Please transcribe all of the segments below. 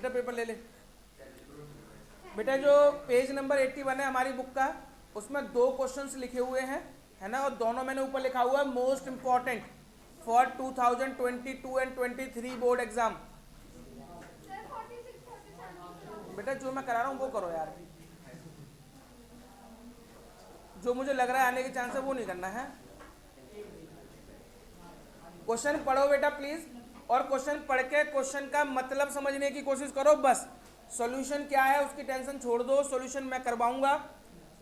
बेटा पेपर ले ले। बेटा जो पेज नंबर 81 है हमारी बुक का, उसमें 2 क्वेश्चंस लिखे हुए हैं, है ना, और दोनों मैंने ऊपर लिखा हुआ है most important for 2022 and 23 board exam. बेटा जो मैं करा रहा हूँ वो करो यार, जो मुझे लग रहा है आने के चांस है वो नहीं करना है। क्वेश्चन पढ़ो बेटा प्लीज, और क्वेश्चन पढ़ के क्वेश्चन का मतलब समझने की कोशिश करो बस। सॉल्यूशन क्या है उसकी टेंशन छोड़ दो, सॉल्यूशन मैं करवाऊंगा।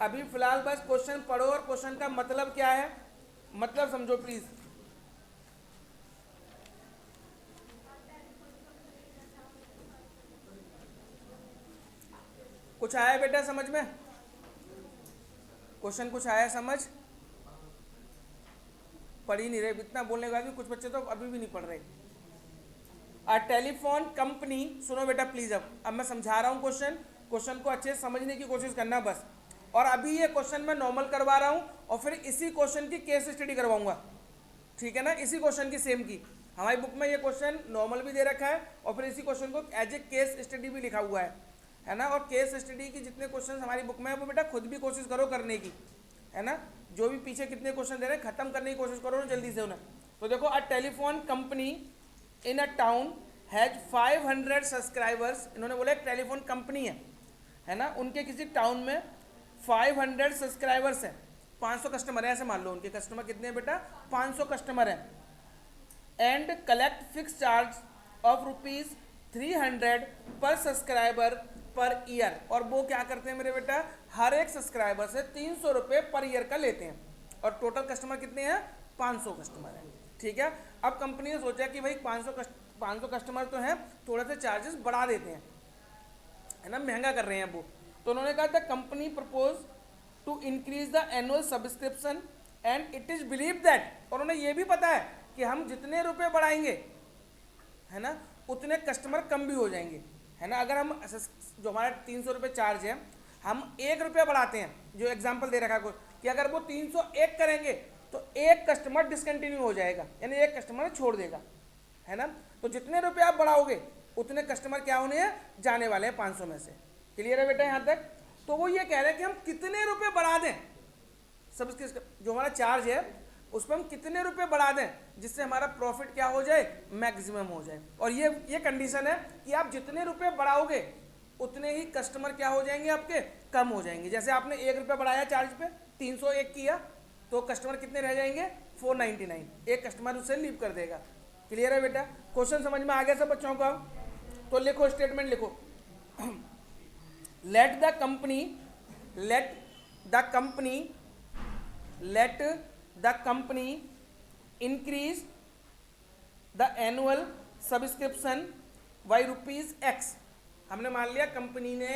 अभी फिलहाल बस क्वेश्चन पढ़ो और क्वेश्चन का मतलब क्या है मतलब समझो प्लीज। कुछ आया बेटा समझ में? क्वेश्चन कुछ आया समझ? पढ़ ही नहीं रहे, इतना बोलने के बाद भी कुछ बच्चे तो अभी भी नहीं पढ़ रहे। अ टेलीफोन कंपनी, सुनो बेटा प्लीज, अब मैं समझा रहा हूँ क्वेश्चन को अच्छे से समझने की कोशिश करना बस। और अभी ये क्वेश्चन मैं नॉर्मल करवा रहा हूँ और फिर इसी क्वेश्चन की केस स्टडी करवाऊंगा, ठीक है ना, इसी क्वेश्चन की सेम की। हमारी बुक में ये क्वेश्चन नॉर्मल भी दे रखा है और फिर इसी क्वेश्चन को एज ए केस स्टडी भी लिखा हुआ है ना। और केस स्टडी की जितने क्वेश्चन हमारी बुक में है वो बेटा खुद भी कोशिश करो करने की, है ना। जो भी पीछे कितने क्वेश्चन दे रहे हैं खत्म करने की कोशिश करो ना जल्दी से उन्हें। तो देखो, a telephone company in a town has 500 subscribers. इन्होंने बोला एक टेलीफोन कंपनी है ना, उनके किसी टाउन में 500 सब्सक्राइबर्स हैं, 500 कस्टमर है, ऐसे मान लो उनके कस्टमर कितने हैं बेटा, 500 कस्टमर हैं। And collect fix charge of ₹300 पर सब्सक्राइबर पर ईयर। और वो क्या करते हैं मेरे बेटा, हर एक सब्सक्राइबर से 300 रुपये पर ईयर का लेते हैं। और टोटल कस्टमर कितने हैं, 500 कस्टमर हैं, ठीक है। अब कंपनी ने सोचा कि भाई 500 कस्टमर तो हैं, थोड़ा सा चार्जेस बढ़ा देते हैं, है ना, महंगा कर रहे हैं वो। तो उन्होंने कहा था company propose to increase the annual subscription and it is believe that, और उन्हें ये भी पता है कि हम जितने रुपए बढ़ाएंगे, है ना, उतने कस्टमर कम भी हो जाएंगे, है ना। अगर हम जो हमारा 300 रुपये चार्ज है, हम 1 रुपया बढ़ाते हैं, जो एग्जाम्पल दे रखा है कि अगर वो 301 करेंगे तो 1 कस्टमर डिसकंटिन्यू हो जाएगा, यानी 1 कस्टमर छोड़ देगा, है ना। तो जितने रुपये आप बढ़ाओगे उतने कस्टमर क्या होने हैं, जाने वाले हैं 500 में से। क्लियर है बेटा यहाँ तक? तो वो ये कह रहे हैं कि हम कितने रुपये बढ़ा दें, सब्सक्रिप्शन जो हमारा चार्ज है उस पर हम कितने रुपए बढ़ा दें जिससे हमारा प्रॉफिट क्या हो जाए, मैक्सिमम हो जाए। और ये कंडीशन है कि आप जितने रुपए बढ़ाओगे उतने ही कस्टमर क्या हो जाएंगे, आपके कम हो जाएंगे। जैसे आपने 1 रुपया बढ़ाया चार्ज पे, 301 किया, तो कस्टमर कितने रह जाएंगे, 499, एक कस्टमर उससे लीव कर देगा। क्लियर है बेटा? क्वेश्चन समझ में आ गया सब बच्चों को? अब तो लिखो, स्टेटमेंट लिखो। Let the company increase the annual subscription by ₹X। हमने मान लिया कंपनी ने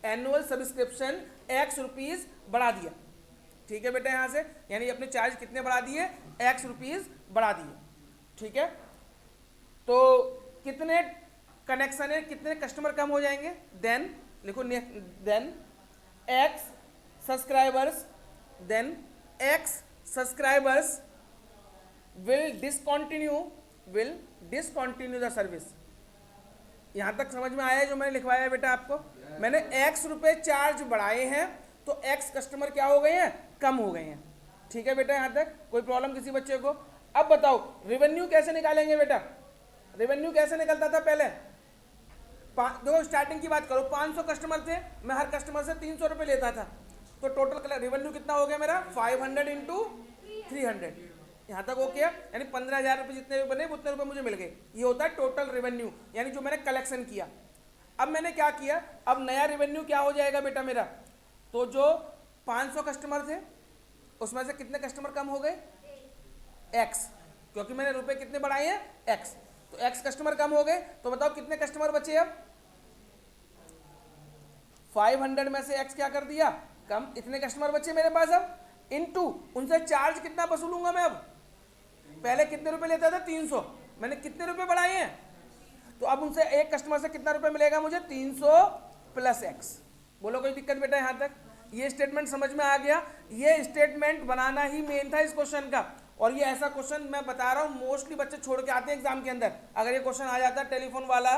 एनुअल सब्सक्रिप्शन ₹X बढ़ा दिया, ठीक है बेटा, यहाँ से यानी अपने चार्ज कितने बढ़ा दिए, ₹X बढ़ा दिए, ठीक है। तो कितने कनेक्शन है, कितने कस्टमर कम हो जाएंगे, देन लिखो, then X subscribers will discontinue the service. यहाँ तक समझ में आया है जो मैंने लिखवाया है बेटा आपको? मैंने X रुपए चार्ज बढ़ाए हैं तो X कस्टमर क्या हो गए हैं, कम हो गए हैं, ठीक है बेटा। यहाँ तक कोई प्रॉब्लम किसी बच्चे को? अब बताओ रेवेन्यू कैसे निकालेंगे बेटा? रेवेन्यू कैसे निकलता था पहले? देखो स्टार्टिंग की बात करो, 500 कस्टमर थे, मैं हर कस्टमर से 300 रुपये लेता था, तो टोटल रेवेन्यू कितना हो गया मेरा, 500 इंटू 300। यहाँ तक ओके है, यानी 15,000 रुपये जितने भी बने उतने रुपये मुझे मिल गए। ये होता है टोटल रेवेन्यू, यानी जो मैंने कलेक्शन किया। अब मैंने क्या किया, अब नया रेवेन्यू क्या हो जाएगा बेटा मेरा, तो जो 500 कस्टमर थे उसमें से कितने कस्टमर कम हो गए, X, क्योंकि मैंने रुपए कितने बढ़ाए हैं, X, तो X कस्टमर कम हो गए। तो बताओ कितने कस्टमर बचे अब, 500 में से X क्या कर दिया, कम, इतने कस्टमर बचे मेरे पास। अब इनटू उनसे चार्ज कितना वसूलूंगा मैं, अब पहले कितने रुपए लेता था, 300, मैंने कितने रुपए बढ़ाए हैं, तो अब उनसे एक कस्टमर से कितना रुपए मिलेगा मुझे, 300 प्लस X। बोलो कोई दिक्कत बेटा यहाँ तक? ये स्टेटमेंट समझ में आ गया? ये स्टेटमेंट बनाना ही मेन था इस क्वेश्चन का। और ये ऐसा क्वेश्चन मैं बता रहा हूँ मोस्टली बच्चे छोड़ के आते हैं एग्जाम के अंदर। अगर ये क्वेश्चन आ जाता है टेलीफोन वाला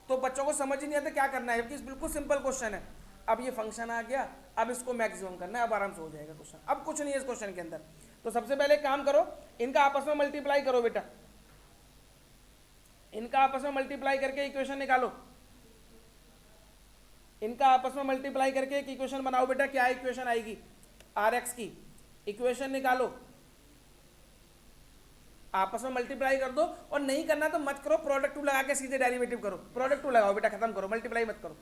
तो बच्चों को समझ ही नहीं आता क्या करना है, जबकि बिल्कुल सिंपल क्वेश्चन है। अब ये फंक्शन आ गया, अब इसको मैक्सिमम करना है, अब आराम से हो जाएगा क्वेश्चन। अब कुछ नहीं है इस क्वेश्चन के अंदर। तो सबसे पहले काम करो, इनका आपस में मल्टीप्लाई करो बेटा, इनका आपस में मल्टीप्लाई करके इक्वेशन निकालो, इनका आपस में मल्टीप्लाई करके एक इक्वेशन बनाओ बेटा। क्या इक्वेशन आएगी? आर एक्स की इक्वेशन निकालो, आपस में मल्टीप्लाई कर दो, और नहीं करना तो मत करो, प्रोडक्ट टू लगा के सीधे डेरिवेटिव करो। प्रोडक्ट टू लगाओ बेटा, खत्म करो, मल्टीप्लाई मत करो।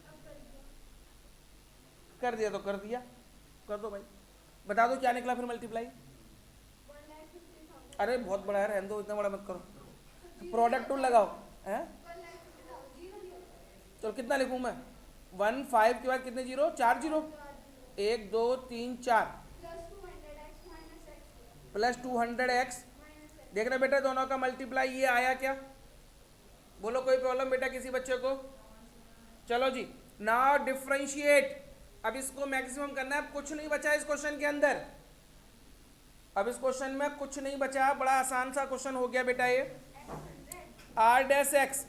कर दिया तो कर दिया, कर दो भाई, बता दो क्या निकला फिर मल्टीप्लाई। अरे बहुत बड़ा है, रहने दो, इतना बड़ा मत करो। प्रोडक्ट टू लगाओ है, तो कितना लिखूं मैं? 1 5 के बाद कितने जीरो? 4 zero, 1 2 3 4 plus 200x। देखना बेटा दोनों का मल्टीप्लाई ये आया क्या? बोलो कोई प्रॉब्लम बेटा किसी बच्चे को? चलो जी, नाउ डिफरेंशिएट। अब इसको मैक्सिमम करना है, कुछ नहीं बचा इस क्वेश्चन के अंदर। अब इस क्वेश्चन में कुछ नहीं बचा, बड़ा आसान सा क्वेश्चन हो गया बेटा ये। R dash X,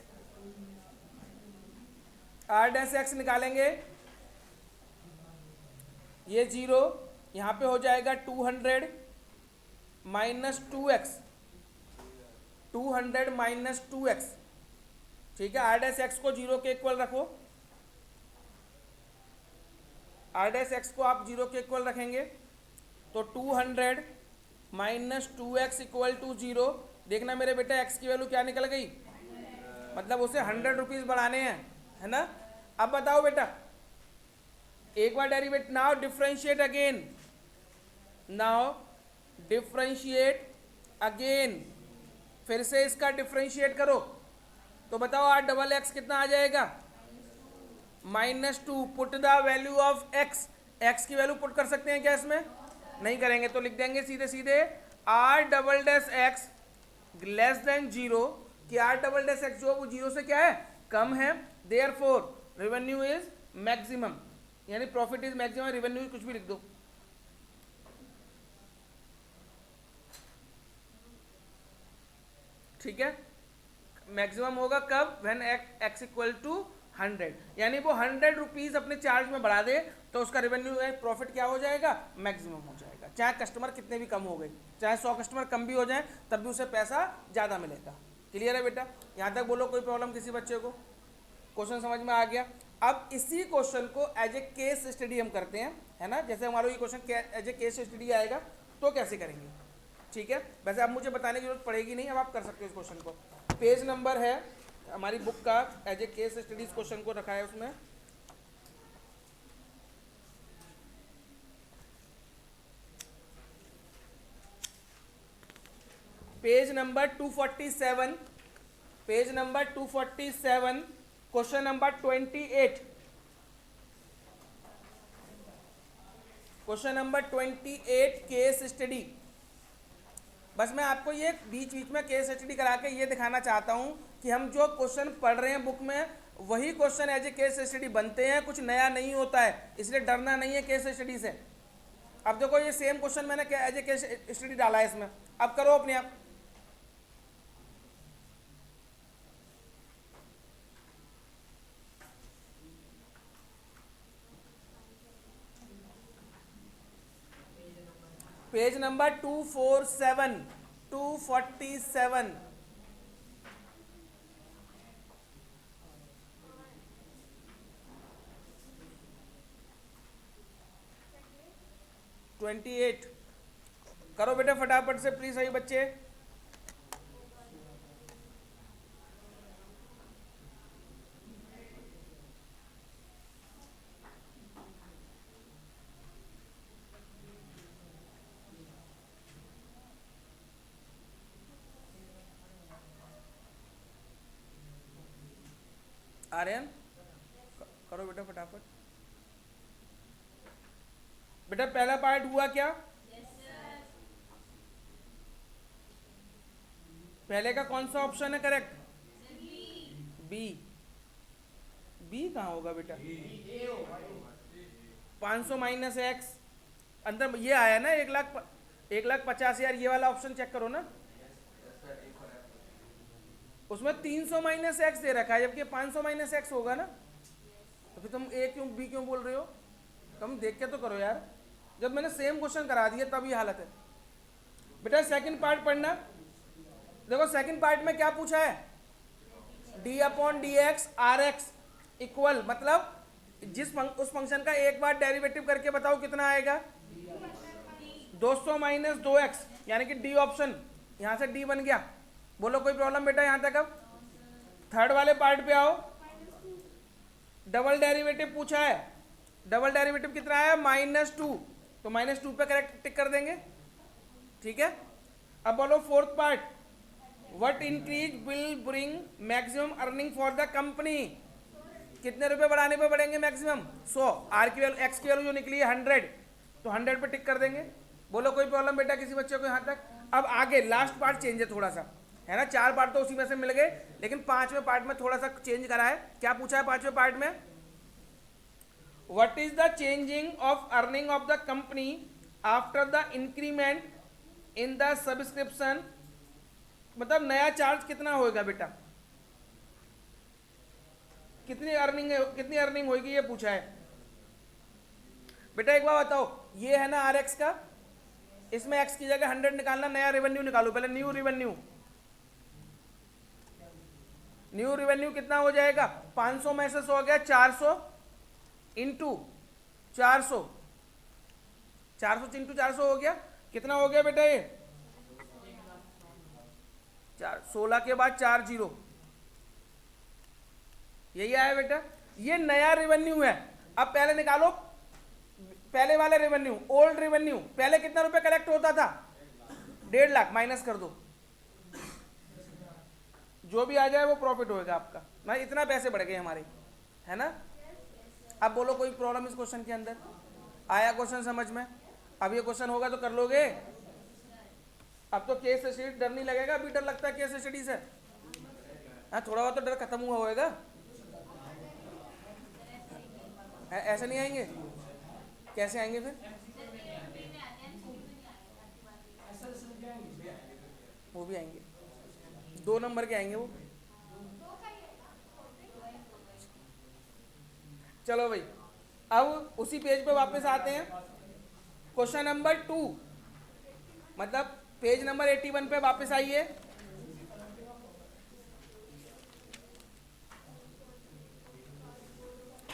R dash X निकालेंगे, ये जीरो यहां पे हो जाएगा 200 माइनस 2x, 200 माइनस 2x। ठीक है, आर डैश एक्स को जीरो के इक्वल रखो, आर डैश एक्स को आप जीरो के इक्वल रखेंगे तो 200 minus 2x equal to zero. देखना मेरे बेटा x की वैल्यू क्या निकल गई, मतलब उसे 100 रुपीज बढ़ाने हैं, है ना। अब बताओ बेटा, एक बार derivate, now differentiate again, now differentiate again, फिर से इसका डिफरेंशिएट करो। तो बताओ आर डबल एक्स कितना आ जाएगा? -2। Put the value of x, x की वैल्यू पुट कर सकते हैं क्या इसमें? नहीं करेंगे, तो लिख देंगे सीधे सीधे R double dash X less than zero, कि आर डबल डैश एक्स जो वो जीरो से क्या है? कम है। देयरफॉर रेवेन्यू इज मैक्सिमम, यानी प्रॉफिट इज मैक्सिमम, रेवेन्यू कुछ भी लिख दो। ठीक है, मैक्सिमम होगा कब? व्हेन एक्स इक्वल टू 100, यानी वो 100 रुपीज अपने चार्ज में बढ़ा दे तो उसका रेवेन्यू है, प्रॉफिट क्या हो जाएगा? मैक्सिमम हो जाएगा। चाहे कस्टमर कितने भी कम हो गए, चाहे 100 कस्टमर कम भी हो जाए, तब भी उसे पैसा ज़्यादा मिलेगा। क्लियर है बेटा? यहाँ तक बोलो कोई प्रॉब्लम किसी बच्चे को? क्वेश्चन समझ में आ गया? अब इसी क्वेश्चन को एज ए केस स्टडी हम करते हैं, है ना। जैसे हमारा ये question as a case study आएगा तो कैसे करेंगे, ठीक है। वैसे अब मुझे बताने की जरूरत पड़ेगी नहीं, अब आप कर सकते हो इस क्वेश्चन को। पेज नंबर है हमारी बुक का, as a case studies question को रखा है उसमें। Page number 247, page number 247, question number 28, question number 28 case study. बस मैं आपको ये बीच बीच में केस स्टडी करा के ये दिखाना चाहता हूँ कि हम जो क्वेश्चन पढ़ रहे हैं बुक में, वही question as a case study बनते हैं, कुछ नया नहीं होता है, इसलिए डरना नहीं है केस स्टडी से। अब देखो ये सेम क्वेश्चन मैंने एज ए केस स्टडी डाला है इसमें, अब करो अपने आप। पेज नंबर 247, 247, 28 करो बेटा फटाफट से प्लीज सही बच्चे। आर्यन करो बेटा फटाफट। बेटा पहला पार्ट हुआ क्या? पहले का कौन सा ऑप्शन है करेक्ट? बी। बी कहाँ होगा बेटा? 500 माइनस एक्स, अंदर ये आया ना 1,50,000, ये वाला ऑप्शन चेक करो ना। उसमें 300 माइनस एक्स दे रखा है, जबकि 500 माइनस एक्स होगा ना, तो फिर तुम ए क्यों बी क्यों बोल रहे हो? तुम देख के तो करो यार, जब मैंने सेम क्वेश्चन करा दिया तब ये हालत है। बेटा सेकंड पार्ट पढ़ना। देखो सेकंड पार्ट में क्या पूछा है, D upon D X R X equal, मतलब उस फंक्शन का एक बार डेरिवेटिव करके बताओ कितना आएगा, 200 माइनस 2x, यानी कि डी ऑप्शन, यहां से डी बन गया। बोलो कोई प्रॉब्लम बेटा यहां तक? अब थर्ड वाले पार्ट पे आओ। डबल डेरिवेटिव पूछा है, डबल डेरिवेटिव कितना है, -2, तो -2 पे करेक्ट टिक कर देंगे, ठीक है। अब बोलो fourth part, what increase will bring maximum earning for the company, कितने रुपए बढ़ाने पे बढ़ेंगे मैक्सिमम, 100, आर की वैल्यू एक्स की वैल्यू जो निकली है 100, तो 100 पे टिक कर देंगे। बोलो कोई प्रॉब्लम बेटा किसी बच्चे को यहाँ तक? अब आगे लास्ट पार्ट चेंज है थोड़ा सा, है ना, 4 पार्ट तो उसी में से मिल गए, लेकिन 5वें पार्ट में थोड़ा सा चेंज करा है। क्या पूछा है 5वें पार्ट में, what is the changing of earning of the company after the increment in the subscription, मतलब नया चार्ज कितना होगा बेटा, कितनी अर्निंग होगी, ये पूछा है। बेटा एक बार बताओ, ये है ना आर एक्स का, इसमें एक्स की जगह 100 निकालना, नया रेवेन्यू निकालो पहले, न्यू रेवेन्यू कितना हो जाएगा, 500 में से 100 गया, 400 इंटू 400, 400 इंटू 400 हो गया, कितना हो गया बेटा ये 16 के बाद 4 0, यही आया बेटा, ये नया रेवेन्यू है। अब पहले निकालो पहले वाले रेवेन्यू, ओल्ड रेवेन्यू, पहले कितना रुपए कलेक्ट होता था, 1.5 लाख, माइनस कर दो, जो भी आ जाए वो प्रॉफिट होएगा आपका, ना इतना पैसे बढ़ गए हमारे, है ना। अब बोलो कोई प्रॉब्लम इस क्वेश्चन के अंदर? आया क्वेश्चन समझ में? अब ये क्वेश्चन होगा तो कर लोगे। अब तो केस स्टडी डर नहीं लगेगा, अभी डर लगता है केस स्टडी से, हाँ थोड़ा बहुत तो डर खत्म हुआ होएगा, ऐसे नहीं आएंगे, कैसे आएंगे फिर? वो भी आएंगे, 2 नंबर के आएंगे वो। चलो भाई, अब उसी पेज पे वापस आते हैं, क्वेश्चन नंबर 2, मतलब पेज नंबर 81 पे वापस आइए।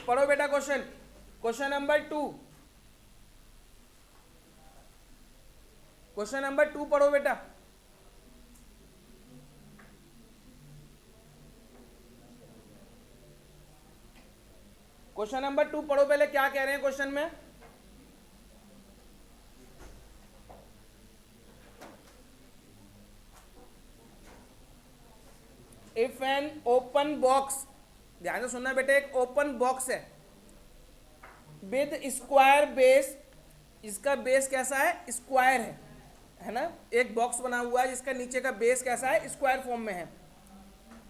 पढ़ो बेटा क्वेश्चन नंबर 2, क्वेश्चन नंबर 2 पढ़ो बेटा। क्वेश्चन नंबर 2 पढ़ो पहले, क्या कह रहे हैं क्वेश्चन में? इफ एन ओपन बॉक्स, ध्यान से सुनना बेटे, एक ओपन बॉक्स है विद स्क्वायर बेस, इसका बेस कैसा है, स्क्वायर है ना, एक बॉक्स बना हुआ है जिसका नीचे का बेस कैसा है, स्क्वायर फॉर्म में है,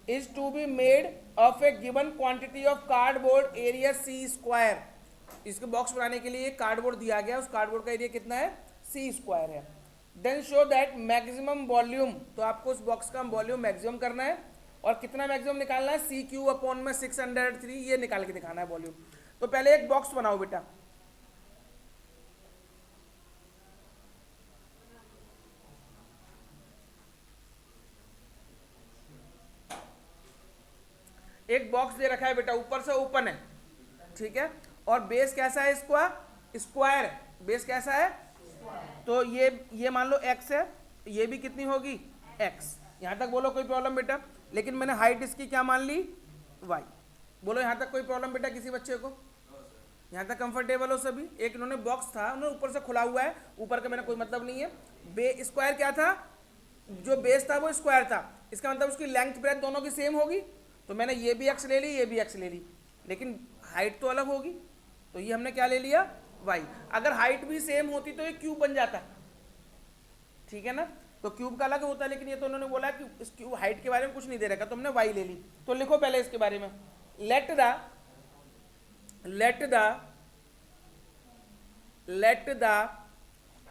is to be made of a given quantity of cardboard area C square, इसके बॉक्स बनाने के लिए कार्डबोर्ड दिया गया, उस कार्डबोर्ड का एरिया कितना है, सी स्क्वायर है। Then show that maximum volume, तो आपको उस बॉक्स का वॉल्यूम मैक्सिमम करना है, और कितना मैक्सिमम निकालना है, सी क्यू अपॉन में 603, ये निकाल के दिखाना है वॉल्यूम। तो पहले एक बॉक्स बनाओ बेटा, एक बॉक्स दे रखा है बेटा, ऊपर से ओपन है, ठीक है, और बेस कैसा है इसका, स्क्वायर है, बेस कैसा है, तो ये मान लो x है, ये भी कितनी होगी, x, यहां तक बोलो कोई प्रॉब्लम बेटा? लेकिन मैंने हाइट इसकी क्या मान ली, y, बोलो यहां तक कोई प्रॉब्लम बेटा किसी बच्चे को? यहां तक कंफर्टेबल हो सभी? एक इन्होंने बॉक्स था, उन्होंने ऊपर से खुला हुआ है, ऊपर का मेरा कोई मतलब नहीं है, स्क्वायर क्या था, जो बेस था वो स्क्वायर था, इसका मतलब उसकी लेंथ ब्रेथ दोनों की सेम होगी, तो मैंने ये भी x ले ली, ये भी x ले ली, लेकिन हाइट तो अलग होगी, तो ये हमने क्या ले लिया, y। अगर हाइट भी सेम होती तो ये क्यूब बन जाता, ठीक है ना, तो क्यूब का अलग होता है, लेकिन ये तो उन्होंने बोला कि इस क्यूब हाइट के बारे में कुछ नहीं दे रखा, तो हमने y ले ली। तो लिखो पहले इसके बारे में, let the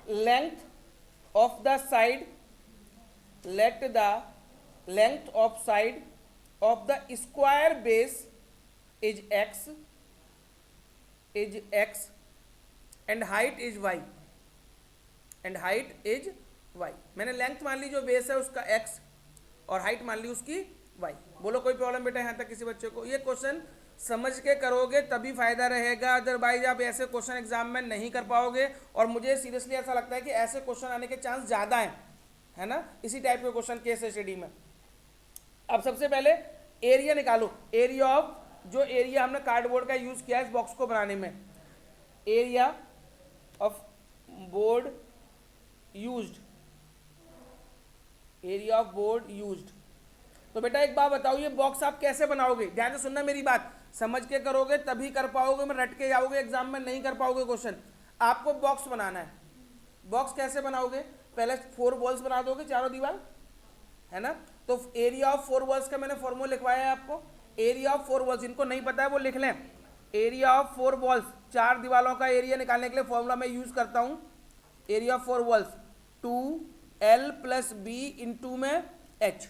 length of the side, let the length of side of the square base is x and height is y मैंने लेंथ मान ली जो बेस है उसका x और हाइट मान ली उसकी y। बोलो कोई प्रॉब्लम बेटा यहाँ तक किसी बच्चे को? ये क्वेश्चन समझ के करोगे तभी फायदा रहेगा, अदरवाइज आप ऐसे क्वेश्चन एग्जाम में नहीं कर पाओगे। और मुझे सीरियसली ऐसा लगता है कि ऐसे क्वेश्चन आने के चांस ज़्यादा हैं, है ना, इसी टाइप के क्वेश्चन केस स्टडी में। अब सबसे पहले एरिया निकालो, एरिया ऑफ, जो एरिया हमने कार्डबोर्ड का यूज़ किया है इस बॉक्स को बनाने में, area of board used, area of board used. तो बेटा एक बात बताओ, ये बॉक्स आप कैसे बनाओगे? ध्यान से सुनना मेरी बात, समझ के करोगे तभी कर पाओगे, मैं रट के जाओगे एग्जाम में नहीं कर पाओगे क्वेश्चन। आपको बॉक्स बनाना है, बॉक्स कैसे बनाओगे? पहले 4 वॉल्स बना दोगे, चारों दीवार, है ना। तो एरिया ऑफ 4 वॉल्स का मैंने फॉर्मूला लिखवाया है आपको। एरिया ऑफ 4 वॉल्स, जिनको नहीं पता है वो लिख लें। एरिया ऑफ 4 वॉल्स, 4 दीवारों का एरिया निकालने के लिए फॉर्मूला मैं यूज करता हूं। Area of 4 walls 2l + b into में h,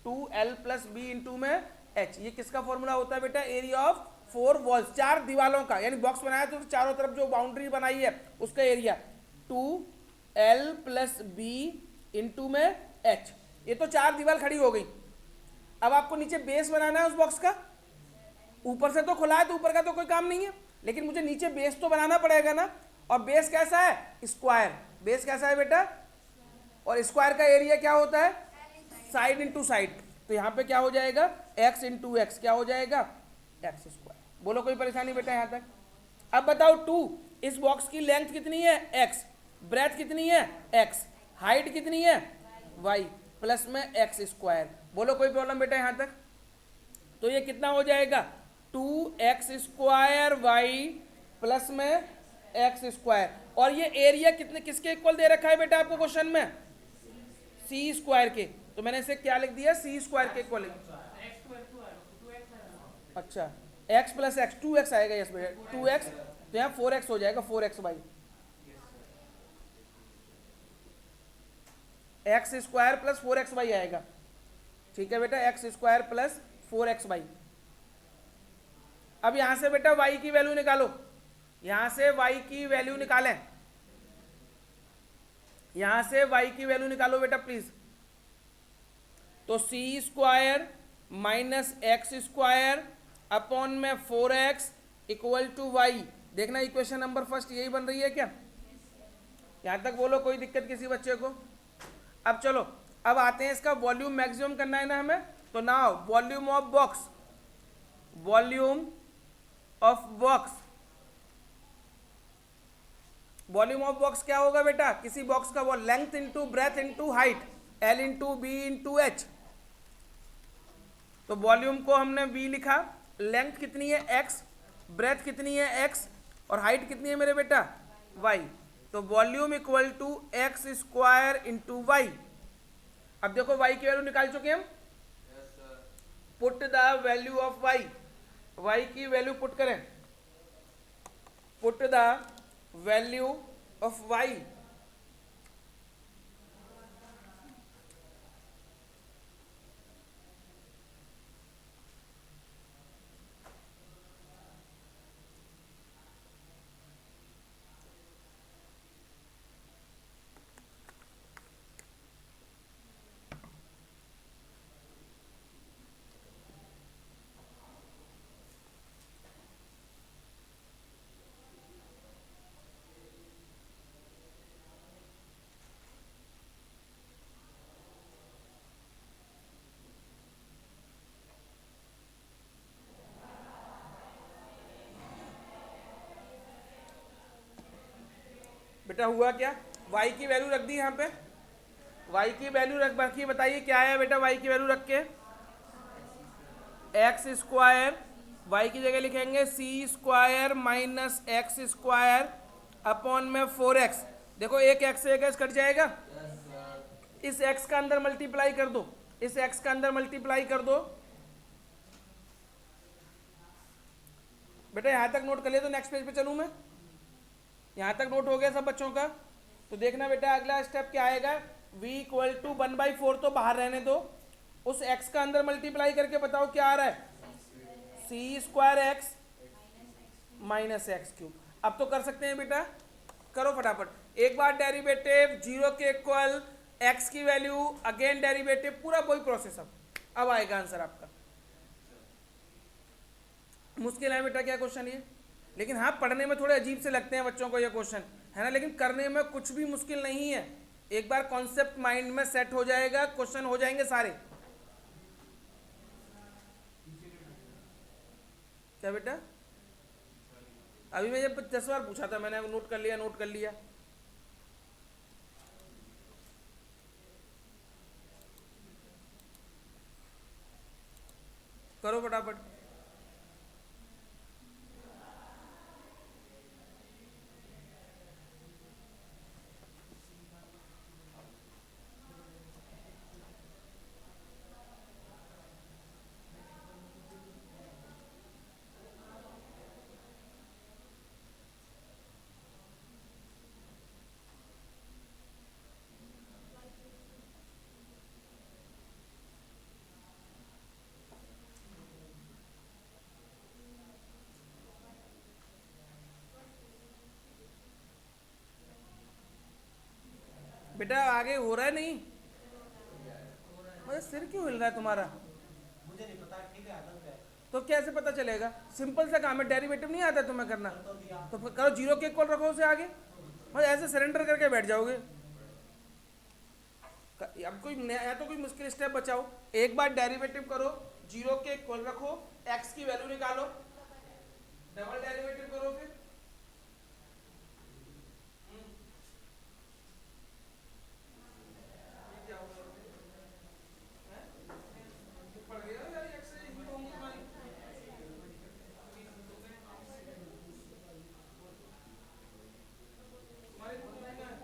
2l + b इंटू में h। ये किसका फॉर्मूला होता है बेटा? एरिया ऑफ 4 वॉल्स, 4 दीवारों का, यानी बॉक्स बनाया तो चारों तरफ जो बाउंड्री बनाई है उसका एरिया 2l + b इंटू में h। ये तो 4 दीवार खड़ी हो गई। अब आपको नीचे बेस बनाना है उस बॉक्स का। ऊपर से तो खुला है तो ऊपर का तो कोई काम नहीं है, लेकिन मुझे नीचे बेस तो बनाना पड़ेगा ना। और बेस कैसा है? स्क्वायर। बेस कैसा है बेटा? और स्क्वायर का एरिया क्या होता है? Side into side. तो यहाँ पे क्या हो जाएगा? x इंटू एक्स, क्या हो जाएगा? x square. बोलो कोई परेशानी बेटा यहाँ तक? अब बताओ 2, इस बॉक्स की लेंथ कितनी है? x, ब्रेथ कितनी है? x, हाइट कितनी है? y, प्लस में x स्क्वायर। बोलो कोई प्रॉब्लम बेटा यहाँ तक? तो ये कितना हो जाएगा? 2x स्क्वायर y प्लस में x स्क्वायर। और ये एरिया कितने, किसके इक्वल दे रखा है बेटा आपको क्वेश्चन में? c स्क्वायर के। तो मैंने इसे क्या लिख दिया? c स्क्वायर के इक्वल। अच्छा, x + x, 2x आएगा यस बेटा, 2x। तो यहाँ 4x हो जाएगा, 4xy, x square plus 4xy आएगा। ठीक है बेटा, x स्क्वायर प्लस 4xy। अब यहां से बेटा y की वैल्यू निकालो, यहां से y की वैल्यू निकालें, यहां से y की वैल्यू निकालो बेटा प्लीज। तो c square minus x square upon में 4x इक्वल टू y। देखना इक्वेशन नंबर फर्स्ट यही बन रही है क्या? यहां तक बोलो, कोई दिक्कत किसी बच्चे को? अब चलो, अब आते हैं इसका वॉल्यूम मैक्सिमम करना है ना हमें। तो now volume of box, volume of box, volume of box क्या होगा बेटा? किसी बॉक्स का वो length into breadth into height, l into B into H. तो वॉल्यूम को हमने v लिखा, लेंथ कितनी है x, ब्रेथ कितनी है x, और हाइट कितनी है मेरे बेटा? y। तो volume equal to X square into Y. अब देखो y की वैल्यू निकाल चुके हम। Put the value of y, y की वैल्यू पुट करें, put the value of y। बेटा हुआ क्या? y की वैल्यू रख दी यहाँ पे, y की वैल्यू रख बाकी बताइए क्या है बेटा? y की वैल्यू रख के एक्स स्क्वायर, y की जगह लिखेंगे c square minus x square upon में 4x। देखो एक x से एक x कट जाएगा, इस x का अंदर मल्टीप्लाई कर दो, इस x का अंदर मल्टीप्लाई कर दो। बेटा यहाँ तक नोट कर लिया तो नेक्स्ट पेज पे चलूँ मैं? यहाँ तक नोट हो गया सब बच्चों का? तो देखना बेटा अगला स्टेप क्या आएगा? v इक्वल टू 1/4 तो बाहर रहने दो, उस x का अंदर मल्टीप्लाई करके बताओ क्या आ रहा है, सी square x minus x cube. अब तो कर सकते हैं बेटा, करो फटाफट। एक बार डेरिवेटिव जीरो के इक्वल, एक्स की वैल्यू, अगेन डेरिवेटिव, पूरा वही प्रोसेस। अब आएगा आंसर आपका। मुश्किल है बेटा क्या क्वेश्चन ये, लेकिन हाँ पढ़ने में थोड़े अजीब से लगते हैं बच्चों को ये क्वेश्चन, है ना, लेकिन करने में कुछ भी मुश्किल नहीं है। एक बार कॉन्सेप्ट माइंड में सेट हो जाएगा, क्वेश्चन हो जाएंगे सारे। क्या बेटा, अभी मैं जब 10 बार पूछा था मैंने, नोट कर लिया, नोट कर लिया। करो फटाफट। बेटा आगे हो रहा है नहीं, मुझे सिर क्यों हिल रहा है तुम्हारा, मुझे नहीं पता, ठीक है आदत है। तो कैसे पता चलेगा, सिंपल सा काम है, डेरिवेटिव नहीं आता तुम्हें करना, तो दिया तो फिर करो, जीरो के इक्वल रखो उसे आगे, बस ऐसे सरेंडर करके बैठ जाओगे। अब कोई नया या तो कोई मुश्किल स्टेप बचाओ। एक बार डेरिवेटिव करो, जीरो के इक्वल रखो, एक्स की वैल्यू निकालो, डबल डेरिवेटिव करो, फिर पढ़ गया यार, एक्स से ही होंगी तुम्हारी। तुम्हारी बुक में क्या है?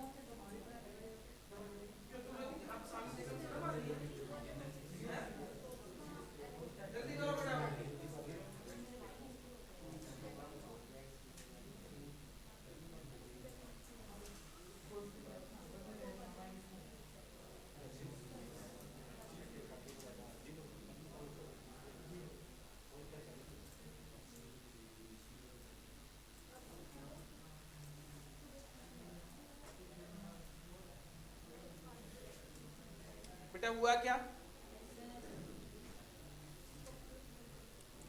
क्यों तुम्हें आप सामने से शर्म आ रही है? जल्दी करो फटाफट। बेटा हुआ क्या,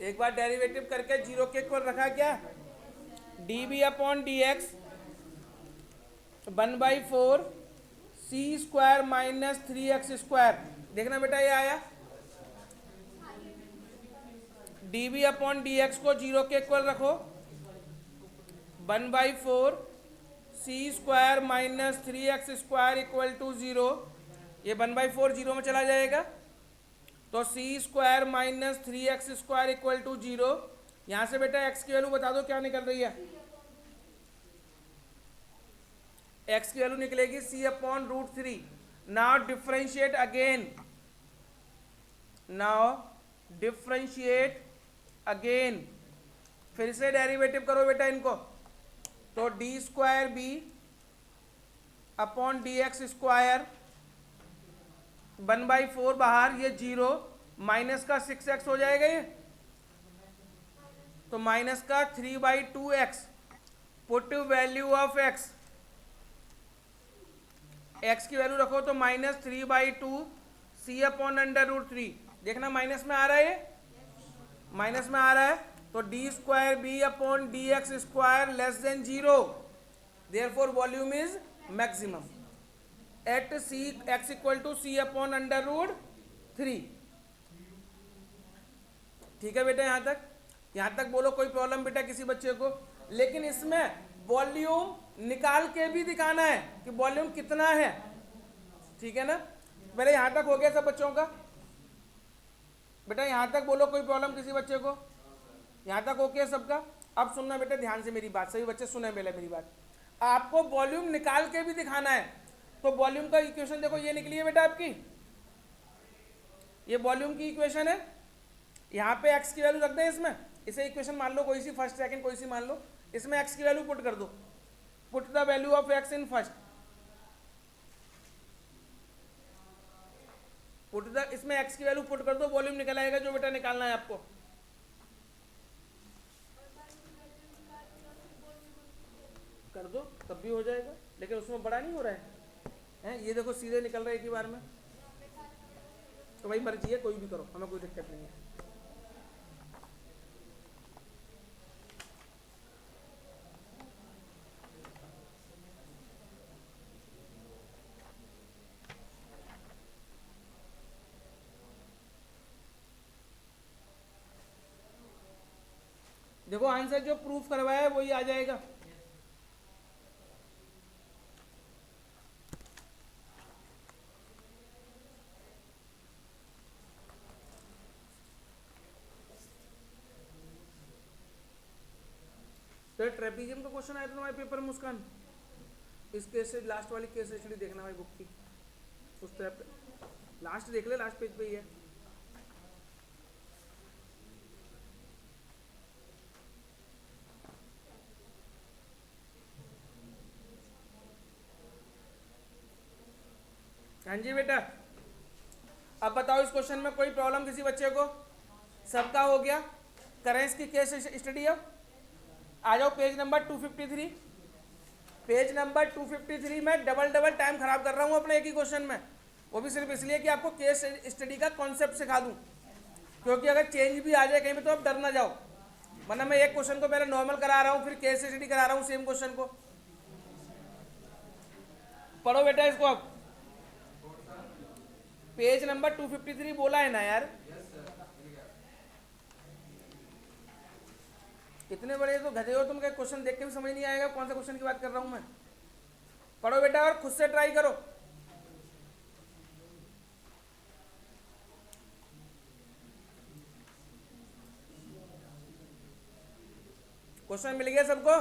एक बार डेरिवेटिव करके जीरो के इक्वल रखा क्या, d b upon D x 1/4 c square minus 3x square. देखना बेटा ये आया, d b upon D x को जीरो के इक्वल रखो, 1/4 c square minus 3x square equal to 0। ये 1/4 जीरो में चला जाएगा, तो c square minus 3x square equal to 0। यहां से बेटा x की वैल्यू बता दो क्या निकल रही है, x की वैल्यू निकलेगी c upon root 3। Now differentiate again, now differentiate again, फिर से डेरिवेटिव करो बेटा इनको, तो D square B upon D X square 1/4 बाहर, ये 0, माइनस का 6x हो जाएगा ये, तो माइनस का 3/2x, put value of x, x की वैल्यू रखो तो minus 3/2 c upon under root 3। देखना माइनस में आ रहा है, ये माइनस में आ रहा है, तो D square B upon D X square less than 0, therefore volume is maximum at C X equal to C upon under root 3। ठीक है बेटा, यहां तक बोलो कोई प्रॉब्लम बेटा किसी बच्चे को, लेकिन इसमें वॉल्यूम निकाल के भी दिखाना है कि वॉल्यूम कितना है, ठीक है ना। पहले यहां तक हो गया सब बच्चों का, बेटा यहां तक बोलो कोई प्रॉब्लम किसी बच्चे को, यहां तक ओके सबका। अब सुनना बेटा ध्यान से मेरी बात, सभी बच्चे सुने पहले मेरी बात, आपको वॉल्यूम निकाल के भी दिखाना है। तो वॉल्यूम का इक्वेशन देखो ये निकली है बेटा आपकी, ये वॉल्यूम की इक्वेशन है, यहाँ पे x की वैल्यू रख दें इसमें, इसे इक्वेशन मान लो कोई सी, फर्स्ट सेकंड कोई सी मान लो, इसमें x की वैल्यू पुट कर दो, put the value of x in first, put the, इसमें x की वैल्यू पुट कर दो, वॉल्यूम निकल आएगा जो बेटा निकालना है आपको। कर दो तब भी हो जाएगा, लेकिन उसमें बड़ा नहीं हो रहा है, ये देखो सीधे निकल रहा है एक ही बार में। तो भाई मर्जी है, कोई भी करो, हमें कोई दिक्कत नहीं है। देखो आंसर जो प्रूफ करवाया है वही आ जाएगा। तो ट्रेपीजियम का क्वेश्चन आया था तुम्हारे पेपर में मुस्कान, इस केस से लास्ट वाली केस स्टडी देखना भाई बुक की, उस तरह लास्ट देख ले, लास्ट पेज पे ही है। हाँ जी बेटा, अब बताओ इस क्वेश्चन में कोई प्रॉब्लम किसी बच्चे को? सबका हो गया। करेंस की केस स्टडी। अब आ जाओ पेज नंबर 253। पेज नंबर 253 में डबल टाइम खराब कर रहा हूँ अपने एक ही क्वेश्चन में, वो भी सिर्फ इसलिए कि आपको केस स्टडी का कॉन्सेप्ट सिखा दूँ, क्योंकि अगर चेंज भी आ जाए कहीं पे तो आप डर ना जाओ, वरना मैं एक क्वेश्चन को पहले नॉर्मल करा रहा हूँ फिर केस स्टडी करा रहा हूँ सेम क्वेश्चन को। पढ़ो बेटा इसको। अब पेज नंबर 253 बोला है ना यार, इतने बड़े तो गधे हो तुम, क्या क्वेश्चन देख के भी समझ नहीं आएगा कौन सा क्वेश्चन की बात कर रहा हूं मैं। पढ़ो बेटा और खुद से ट्राई करो। क्वेश्चन मिल गया सबको?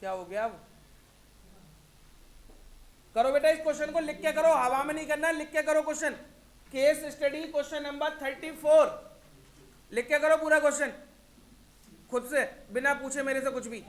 क्या हो गया? अब करो बेटा, इस क्वेश्चन को लिख के करो, हवा में नहीं करना, लिख के करो question. Case study question number 34, लिख के करो पूरा क्वेश्चन खुद से, बिना पूछे मेरे से कुछ भी।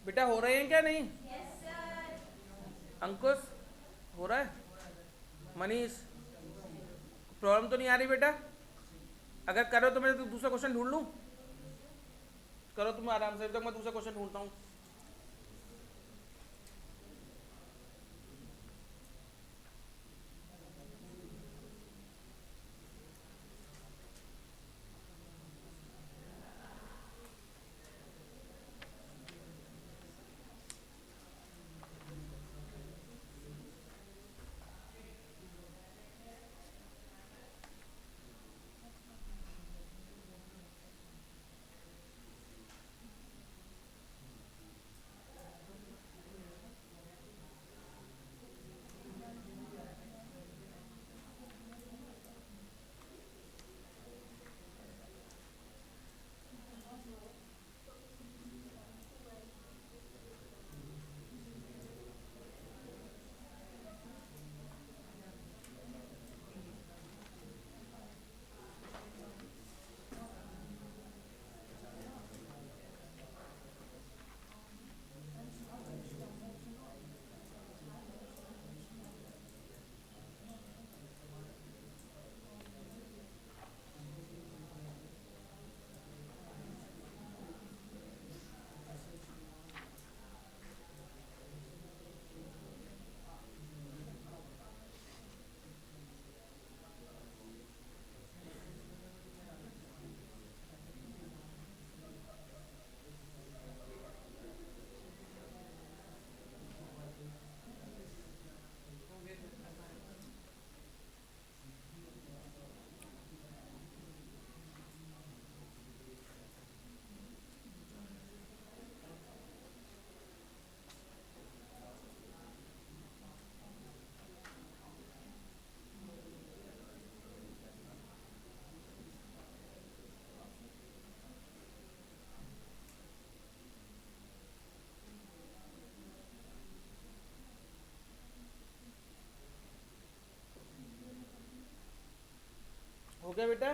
बेटा हो रहे हैं क्या नहीं? अंकुश हो रहा है? मनीष प्रॉब्लम तो नहीं आ रही बेटा? अगर करो तो मैं दूसरा क्वेश्चन ढूंढ लूं? करो तुम आराम से, तक मैं दूसरा क्वेश्चन ढूंढता हूँ। गया बेटा?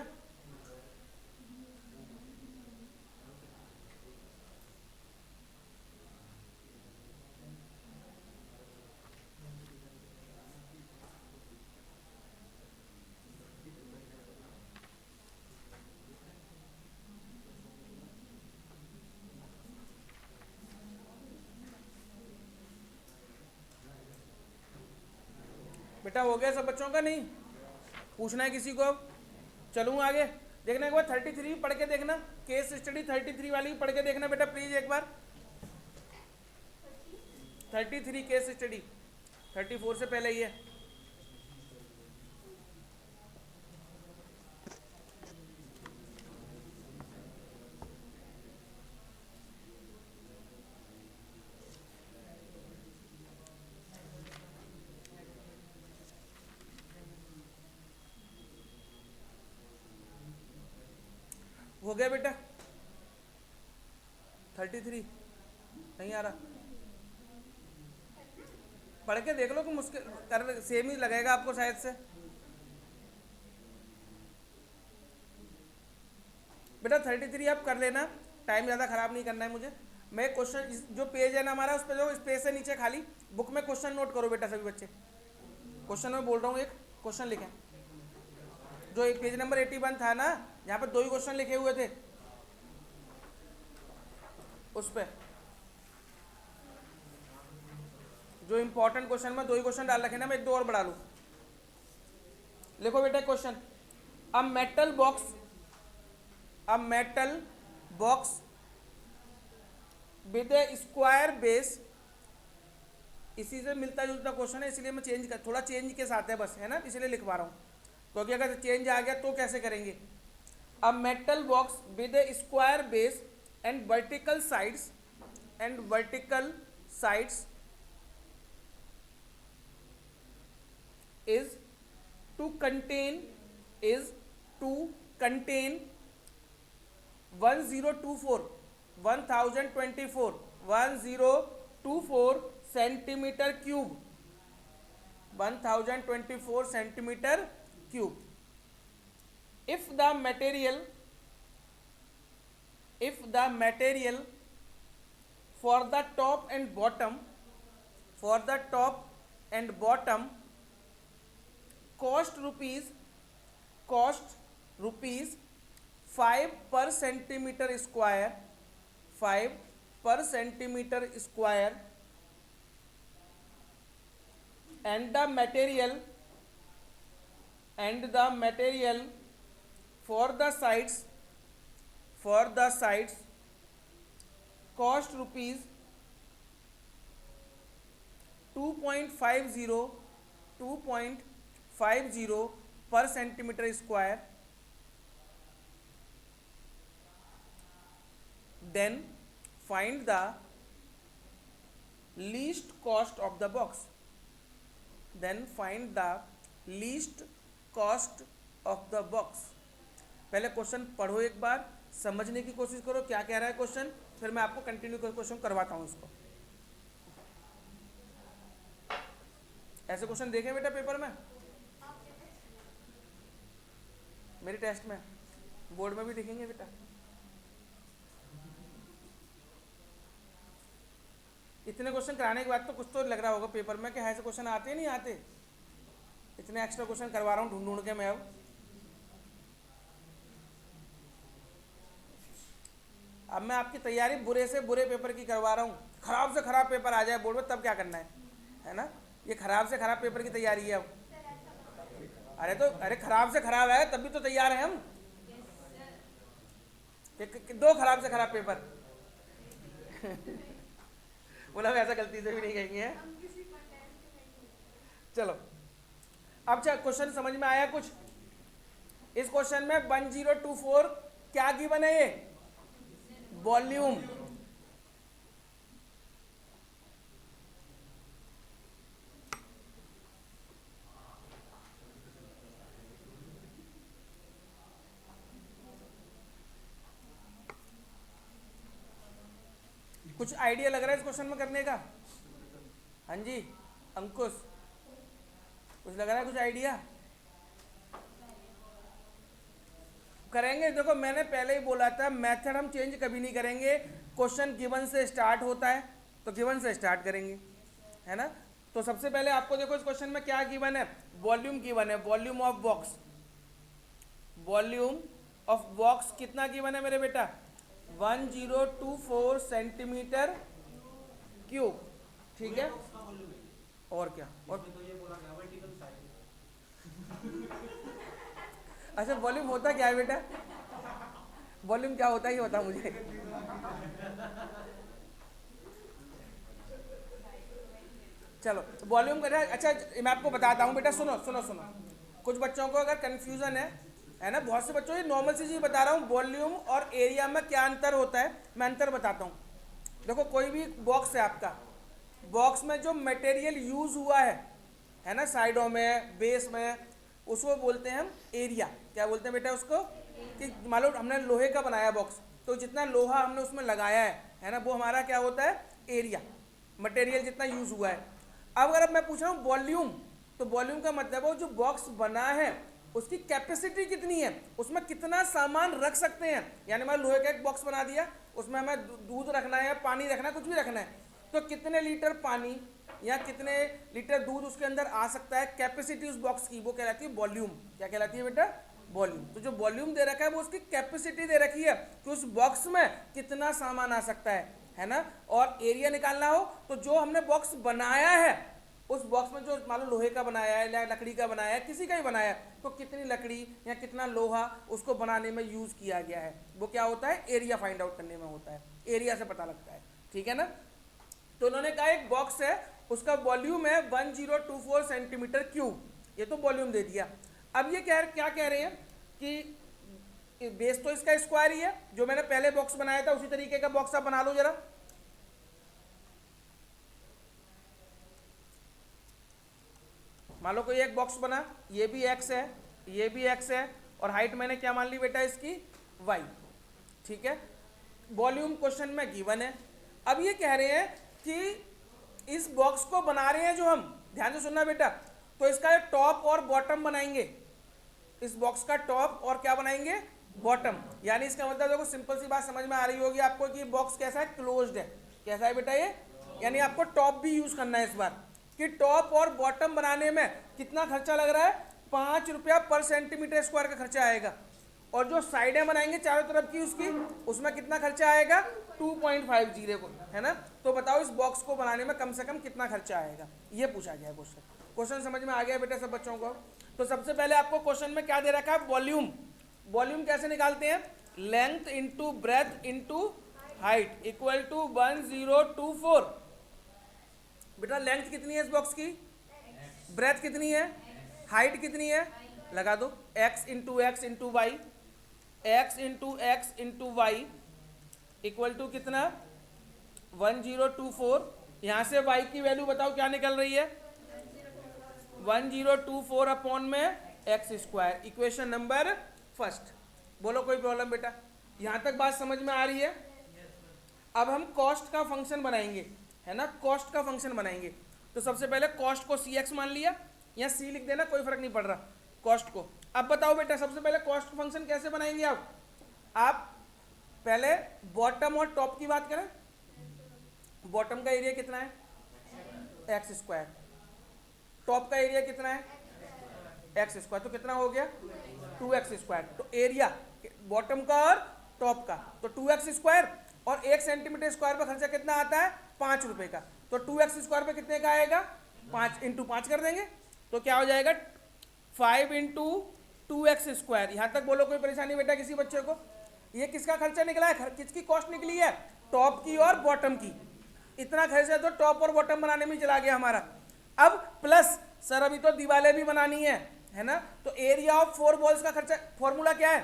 बेटा हो गया सब बच्चों का? नहीं पूछना है किसी को? अब चलूँ आगे? देखना एक बार 33 पढ़ के देखना, केस स्टडी 33 वाली पढ़ के देखना बेटा प्लीज एक बार। 33 केस स्टडी, 34 से पहले ही है। हो गया बेटा? 33 नहीं आ रहा? पढ़ के देख लो कि मुश्किल कर सेम ही लगेगा आपको शायद से। बेटा 33 आप कर लेना, टाइम ज़्यादा ख़राब नहीं करना है मुझे। मैं क्वेश्चन जो पेज है ना हमारा, उस पर जो स्पेस है नीचे खाली, बुक में क्वेश्चन नोट करो बेटा सभी बच्चे। क्वेश्चन में बोल रहा हूँ, एक क्वेश्चन लिखें। जो पेज नंबर 81 था ना, यहाँ पर 2 ही क्वेश्चन लिखे हुए थे, उस पर जो इंपॉर्टेंट क्वेश्चन में 2 ही क्वेश्चन डाल रखे ना, मैं 1-2 और बढ़ा लूँ। लिखो बेटा question, a metal box with A square base, इसी से मिलता जुलता क्वेश्चन है, इसलिए मैं थोड़ा चेंज के साथ है बस, है ना, इसलिए लिखवा रहा हूँ, क्योंकि अगर चेंज आ गया तो कैसे करेंगे। A metal box with A square base and vertical sides is to contain 1024 centimeter cube, 1024 centimeter cube. If the material for the top and bottom cost rupees 5 per centimeter square, and the material for the sides cost rupees 2.50 per centimeter square, then find the least cost of the box. पहले question पढ़ो एक बार, समझने की कोशिश करो क्या कह रहा है क्वेश्चन, फिर मैं आपको कंटिन्यू क्वेश्चन करवाता हूँ इसको। ऐसे क्वेश्चन देखे बेटा पेपर में, मेरी टेस्ट में, बोर्ड में भी दिखेंगे बेटा। इतने क्वेश्चन कराने के बाद तो कुछ तो लग रहा होगा पेपर में कि ऐसे क्वेश्चन आते ही नहीं आते। इतने एक्स्ट्रा क्वेश्चन करवा रहा हूँ ढूंढ के मैं। अब मैं आपकी तैयारी बुरे से बुरे पेपर की करवा रहा हूँ। खराब से खराब पेपर आ जाए बोर्ड में तब क्या करना है ना। ये खराब से खराब पेपर की तैयारी है अब। अरे खराब से खराब है तब भी तो तैयार है हम। 2 खराब से खराब पेपर बोला ऐसा गलती से भी नहीं कहेंगे। चलो अब क्वेश्चन समझ में आया कुछ? इस क्वेश्चन में 1024 क्या गिवन है? ये वॉल्यूम। कुछ आइडिया लग रहा है इस क्वेश्चन में करने का? हाँ जी अंकुश, कुछ लग रहा है कुछ आइडिया? करेंगे। देखो मैंने पहले ही बोला था मेथड हम चेंज कभी नहीं करेंगे। क्वेश्चन गिवन से स्टार्ट होता है तो गिवन से स्टार्ट करेंगे, है ना। तो सबसे पहले आपको देखो इस क्वेश्चन में क्या गिवन है, वॉल्यूम गिवन है, volume of box, volume of box कितना गिवन है मेरे बेटा, 1024 सेंटीमीटर क्यूब, ठीक है। बॉक्स का वॉल्यूम है। और क्या, और इसमें तो ये बोला गया वर्टिकल साइड। अच्छा वॉल्यूम होता क्या है बेटा, वॉल्यूम क्या होता है ये बता मुझे। चलो वॉल्यूम का, अच्छा मैं आपको बताता हूँ बेटा, सुनो सुनो सुनो, कुछ बच्चों को अगर कंफ्यूजन है ना, बहुत से बच्चों, ये नॉर्मल सी चीज बता रहा हूँ, वॉल्यूम और एरिया में क्या अंतर होता है, मैं अंतर बताता हूँ। देखो कोई भी बॉक्स है आपका, बॉक्स में जो मटेरियल यूज हुआ है ना, साइडों में, बेस में, उसको बोलते हैं हम एरिया। क्या बोलते हैं बेटा उसको, कि मान लो हमने लोहे का बनाया बॉक्स, तो जितना लोहा हमने उसमें लगाया है ना, वो हमारा क्या होता है, एरिया, मटेरियल जितना यूज हुआ है। अब अगर मैं पूछ रहा हूँ वॉल्यूम, तो वॉल्यूम का मतलब है जो बॉक्स बना है उसकी कैपेसिटी कितनी है, उसमें कितना सामान रख सकते हैं। यानी मान लोहे का एक बॉक्स बना दिया, उसमें हमें दूध रखना है, पानी रखना है, कुछ भी रखना है, तो कितने लीटर पानी या कितने लीटर दूध उसके अंदर आ सकता है, कैपेसिटी उस बॉक्स की, वो कहलाती है वॉल्यूम। क्या कहलाती है बेटा, वॉल्यूम। तो जो वॉल्यूम दे रखा है वो उसकी कैपेसिटी दे रखी है कि उस बॉक्स में कितना सामान आ सकता है ना। और एरिया निकालना हो तो जो हमने बॉक्स बनाया है, उस बॉक्स में जो मान लो लोहे का बनाया है या लकड़ी का बनाया है, किसी का ही बनाया है, तो कितनी लकड़ी या कितना लोहा उसको बनाने में यूज किया गया है, वो क्या होता है, एरिया फाइंड आउट करने में होता है, एरिया से पता लगता है, ठीक है ना। तो उन्होंने कहा एक बॉक्स है, उसका वॉल्यूम है 1024 सेंटीमीटर क्यूब, ये तो वॉल्यूम दे दिया। अब ये क्या कह रहे हैं कि बेस तो इसका स्क्वायर ही है, जो मैंने पहले बॉक्स बनाया था उसी तरीके का बॉक्स आप बना लो जरा। मान लो कोई एक बॉक्स बना, ये भी एक्स है, ये भी एक्स है, और हाइट मैंने क्या मान ली बेटा इसकी, वाई, ठीक है। वॉल्यूम क्वेश्चन में गिवन है। अब ये कह रहे हैं कि इस बॉक्स को बना रहे हैं जो हम, ध्यान से सुनना बेटा, तो इसका टॉप और बॉटम बनाएंगे, इस बॉक्स का टॉप और क्या बनाएंगे, बॉटम। यानी इसका मतलब देखो सिंपल सी बात समझ में आ रही होगी आपको कि बॉक्स कैसा है, क्लोज्ड है। कैसा है बेटा ये, यानी आपको टॉप भी यूज करना है इस बार, कि टॉप और बॉटम बनाने में कितना खर्चा लग रहा है, 5 रुपया पर सेंटीमीटर स्क्वायर का खर्चा आएगा। और जो साइडें बनाएंगे चारों तरफ की उसकी, उसमें कितना खर्चा आएगा, 2.50 को, है ना। तो बताओ इस बॉक्स को बनाने में कम से कम कितना खर्चा आएगा, ये पूछा गया क्वेश्चन। क्वेश्चन समझ में आ गया बेटा सब बच्चों को। तो सबसे पहले आपको क्वेश्चन में क्या दे रखा है, वॉल्यूम। वॉल्यूम कैसे निकालते हैं, length into breadth into height equal to 1024। बेटा लेंथ कितनी है इस बॉक्स की, ब्रेथ कितनी है, हाइट कितनी है, लगा दो, x into X into Y, X into X into Y equal to कितना, 1024। यहां से y की वैल्यू बताओ क्या निकल रही है, 1024 अपॉन में X square, equation number first. बोलो कोई प्रॉब्लम बेटा, यहां तक बात समझ में आ रही है। अब हम कॉस्ट का फंक्शन बनाएंगे, है ना, कॉस्ट का फंक्शन बनाएंगे। तो सबसे पहले कॉस्ट को सी एक्स मान लिया, या सी लिख देना, कोई फर्क नहीं पड़ रहा, कॉस्ट को। अब बताओ बेटा सबसे पहले कॉस्ट का फंक्शन कैसे बनाएंगे आप पहले बॉटम और टॉप की बात करें। बॉटम का एरिया कितना है, एक्स स्क्वायर, टॉप का एरिया कितना है, एक्स स्क्वायर, तो कितना हो गया, 2x स्क्वायर। तो एरिया बॉटम का और टॉप का तो 2x स्क्वायर, और 1 सेंटीमीटर स्क्वायर पर खर्चा कितना आता है, 5 रुपए का। तो 2x स्क्वायर पे कितने का आएगा, 5 इंटू 5 कर देंगे, तो क्या हो जाएगा, 5 इंटू 2x स्क्वायर। यहां तक बोलो कोई परेशानी बेटा किसी बच्चे को। ये किसका खर्चा निकला है, किसकी कॉस्ट निकली है, टॉप की और बॉटम की। इतना खर्चा तो टॉप और बॉटम बनाने में चला गया हमारा। अब प्लस सर अभी तो दीवारें भी बनानी है ना, तो एरिया ऑफ 4 वॉल्स का खर्चा, फॉर्मूला क्या है,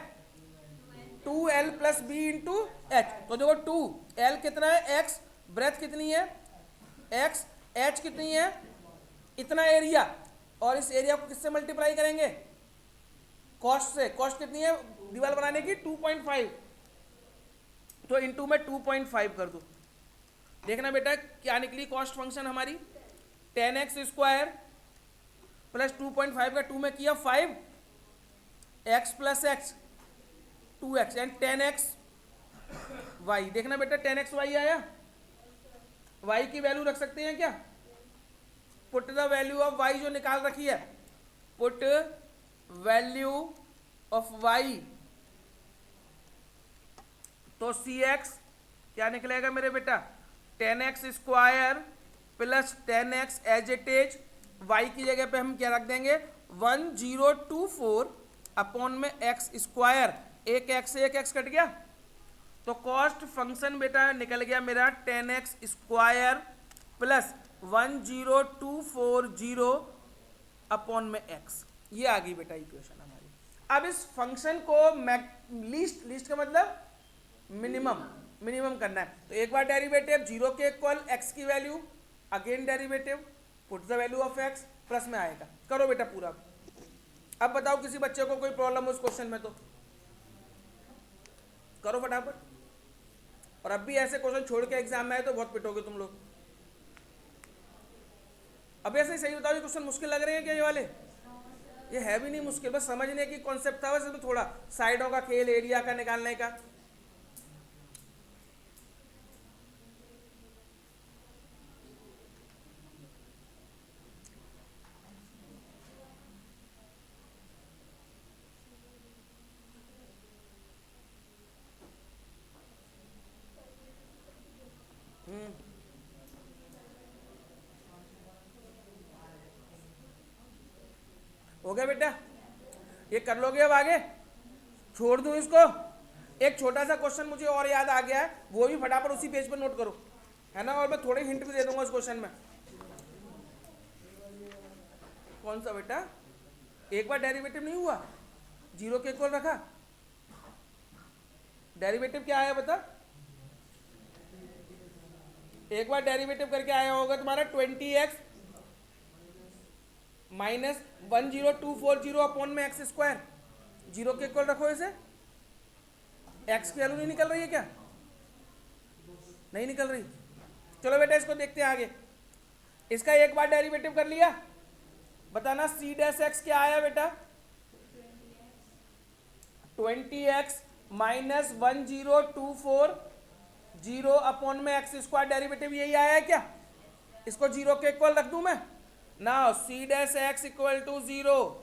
2l plus B into H. तो देखो 2l कितना है, x, ब्रेथ कितनी है x, h कितनी है, इतना एरिया, और इस एरिया को किससे मल्टीप्लाई करेंगे, कॉस्ट से। कॉस्ट कितनी है दीवार बनाने की, 2.5, तो इंटू में 2.5 कर दो। देखना बेटा क्या निकली कॉस्ट फंक्शन हमारी, 10x स्क्वायर प्लस 2.5 का 2 में किया 5, x plus x 2x and 10x y। देखना बेटा 10x y आया, y की वैल्यू रख सकते हैं क्या? Put the value of y जो निकाल रखी है, पुट वैल्यू ऑफ y, तो cx क्या निकलेगा मेरे बेटा? 10x square plus 10x as it is, y की जगह पे हम क्या रख देंगे 1024 अपॉन में x स्क्वायर, एक x से एक x कट गया, तो कॉस्ट फंक्शन बेटा निकल गया मेरा 10x स्क्वायर प्लस 10240 अपॉन में x। ये आ गई बेटा इक्वेशन हमारी। अब इस फंक्शन को लीस्ट का मतलब मिनिमम करना है, तो एक बार डेरिवेटिव 0 के इक्वल x की value, again derivative put the value of x, plus में आएगा। करो बेटा पूरा। अब बताओ किसी बच्चे को कोई प्रॉब्लम हो इस क्वेश्चन में तो करो फटाफट। और अब भी ऐसे क्वेश्चन छोड़ के एग्जाम में आए तो बहुत पिटोगे तुम लोग। अब ऐसे ही सही बताओ, ये क्वेश्चन मुश्किल लग रहे हैं क्या ये वाले? ये है भी नहीं मुश्किल, बस समझने की कॉन्सेप्ट था, बस इसमें थोड़ा साइडों का खेल, एरिया का निकालने का। हो गया बेटा, ये कर लोगे। अब आगे छोड़ दूं इसको? एक छोटा सा क्वेश्चन मुझे और याद आ गया है, वो भी फटाफट उसी पेज पर नोट करो, है ना, और मैं थोड़े हिंट भी दे दूंगा उस क्वेश्चन में। कौन सा बेटा? एक बार डेरिवेटिव नहीं हुआ, 0 के इक्वल रखा, डेरिवेटिव क्या आया बता? एक बार डेरिवेटिव करके आया होगा तुम्हारा 20x माइनस 10240 अपॉन में एक्स स्क्वायर, 0 के इक्वल रखो इसे। x की वैल्यू नहीं निकल रही है क्या? नहीं निकल रही। चलो बेटा इसको देखते हैं आगे। इसका एक बार डेरिवेटिव कर लिया, बताना c डैश x क्या आया बेटा? 20x माइनस 1024 अपॉन में एक्स स्क्वायर, डेरिवेटिव यही आया है क्या? इसको 0 के इक्वल रख दूं मैं ना, c dash x equal to 0,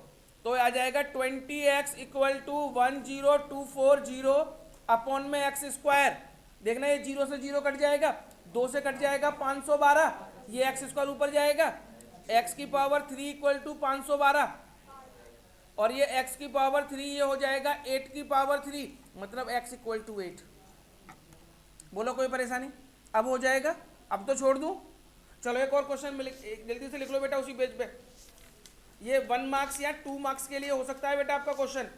तो आ जाएगा 20x इक्वल टू 10240 अपॉन में एक्स स्क्वायर। देखना ये 0 से 0 कट जाएगा, 2 से कट जाएगा 512, ये एक्स स्क्वायर ऊपर जाएगा, x की पावर 3 इक्वल टू 512, और ये x की पावर 3 ये हो जाएगा 8 की पावर 3, मतलब x इक्वल टू 8। बोलो कोई परेशानी? अब हो जाएगा, अब तो छोड़ दूं। चलो एक और क्वेश्चन में जल्दी से लिख लो बेटा उसी पेज पे। ये 1 मार्क्स या 2 मार्क्स के लिए हो सकता है बेटा आपका क्वेश्चन,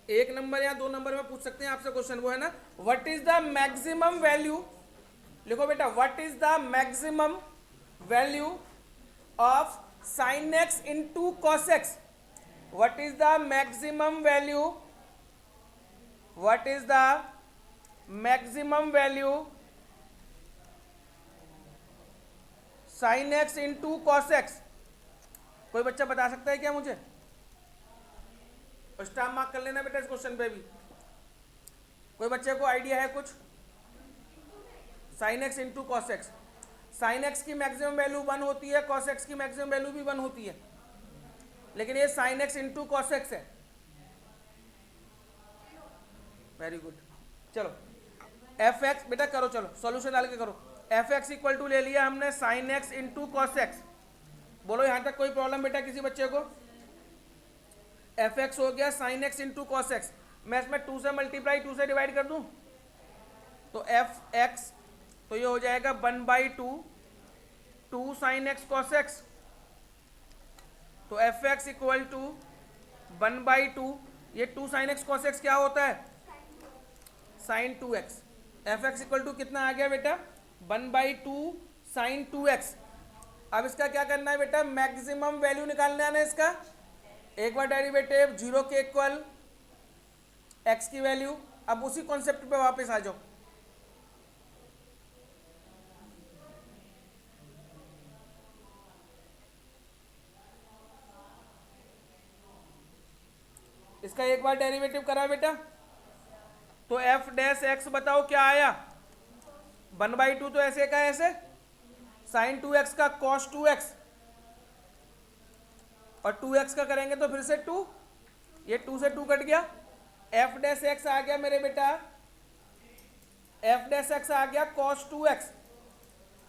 1 नंबर या 2 नंबर में पूछ सकते हैं आपसे क्वेश्चन, वो है ना, what is the maximum value, लिखो बेटा, what is the maximum value of sin x into cos x, what is the maximum value, what is the maximum value sin x into cos x? कोई बच्चा बता सकता है क्या मुझे? Star mark कर लेना बेटा इस क्वेश्चन पे भी। कोई बच्चे को आइडिया है कुछ? sin x into cos x, sine x की मैक्सिमम वैल्यू 1 होती है, कॉस एक्स की मैक्सिमम वैल्यू भी 1 होती है, लेकिन ये sine x into cos x है। Very good. चलो एफ एक्स बेटा करो, चलो सॉल्यूशन डाल के करो। एफ एक्स इक्वल टू ले लिया हमने sign x into cos x. बोलो यहां तक कोई प्रॉब्लम बेटा किसी बच्चे को? एफ एक्स हो गया sign x into cos x, मैं इसमें 2 से मल्टीप्लाई 2 से डिवाइड कर दूं तो एफ एक्स, तो ये हो जाएगा 1/2 2 साइन एक्स कॉस एक्स, तो एफ एक्स इक्वल टू 1/2, ये 2 साइन एक्स कॉस एक्स क्या होता है? Sine 2x। F X equal to कितना आ गया बेटा? 1/2 साइन 2x। अब इसका क्या करना है बेटा? मैक्सिमम वैल्यू निकालना है ना इसका। एक बार डेरिवेटिव 0 के इक्वल x की वैल्यू। अब उसी कॉन्सेप्ट पे वापस आ जाओ। इसका इसका एक बार डेरिवेटिव करा बेटा, तो एफ डैश एक्स बताओ क्या आया, 1/2 तो ऐसे का ऐसे, साइन 2x का कॉस 2x, और 2x का करेंगे तो फिर से 2, ये 2 से 2 कट गया, एफ डैश एक्स आ गया मेरे बेटा, एफ डैश एक्स आ गया कॉस 2x,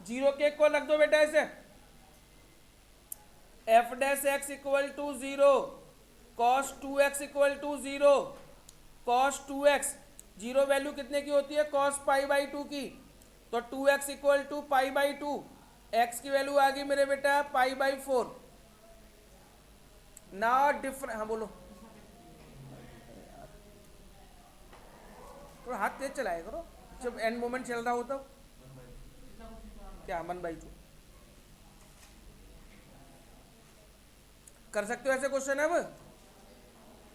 0 के इक्वल रख दो बेटा ऐसे, F dash X equal to 0, cos 2x equal to 0, cos 2x, 0 value कितने की होती है, कॉस π/2 की, तो 2x इक्वल टू π/2, x की वैल्यू आ गई मेरे बेटा π/4। ना डिफरेंट, हाँ बोलो, तो हाथ तेज चलाया करो जब एंड मोमेंट चल रहा हो तब। क्या 1/2 कर सकते हो ऐसे क्वेश्चन। अब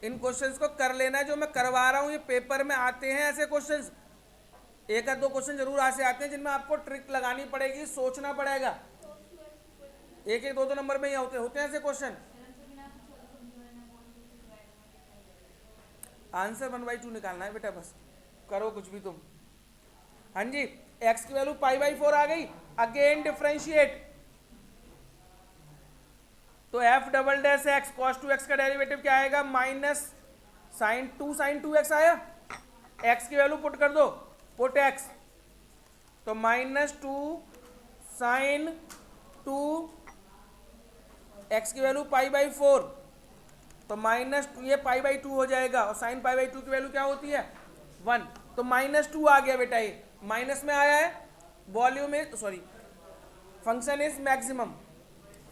इन क्वेश्चंस को कर लेना है, जो मैं करवा रहा हूं ये पेपर में आते हैं ऐसे क्वेश्चंस, एक या दो क्वेश्चन जरूर ऐसे आते हैं जिनमें आपको ट्रिक लगानी पड़ेगी, सोचना पड़ेगा, एक एक दो नंबर में ही होते हैं ऐसे क्वेश्चन। आंसर 1/2 निकालना है बेटा, बस करो कुछ भी तुम। हाँ जी, x की वैल्यू π/4 आ गई, अगेन डिफरेंशिएट, तो F double dash x cos 2x का डेरिवेटिव क्या आएगा, माइनस साइन 2x आया, x की वैल्यू पुट कर दो, पुट x, तो -2 साइन 2, x की वैल्यू π/4, तो -2 ये π/2 हो जाएगा, और साइन π/2 की वैल्यू क्या होती है 1, तो -2 आ गया बेटा, ये माइनस में आया है, volume is sorry function is maximum,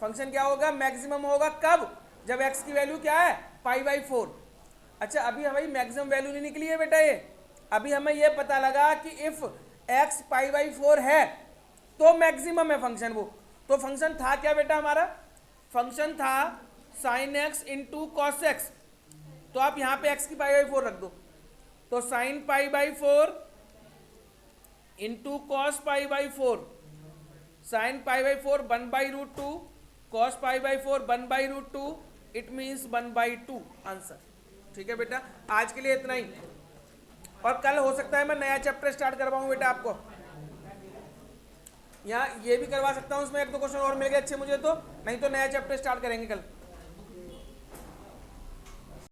function क्या होगा, मैक्सिमम होगा कब, जब x की वैल्यू क्या है π/4। अच्छा अभी हमारी मैक्सिमम वैल्यू नहीं निकली है बेटा, ये अभी हमें ये पता लगा कि इफ x π/4 है तो मैक्सिमम है फंक्शन वो, तो फंक्शन था क्या बेटा हमारा, फंक्शन था sine x into cos X, तो आप यहाँ पे x की π/4 रख दो, तो sine π/4 into cos π/4, sine π/4 1/√2, cos π/4 1/√2, it means 1/2 answer. ठीक है बेटा, आज के लिए इतना ही, और कल हो सकता है मैं नया चैप्टर स्टार्ट करवाऊँ बेटा आपको, यहाँ ये भी करवा सकता हूँ, उसमें एक दो क्वेश्चन और मिल गए अच्छे मुझे तो, नहीं तो नया चैप्टर स्टार्ट करेंगे कल।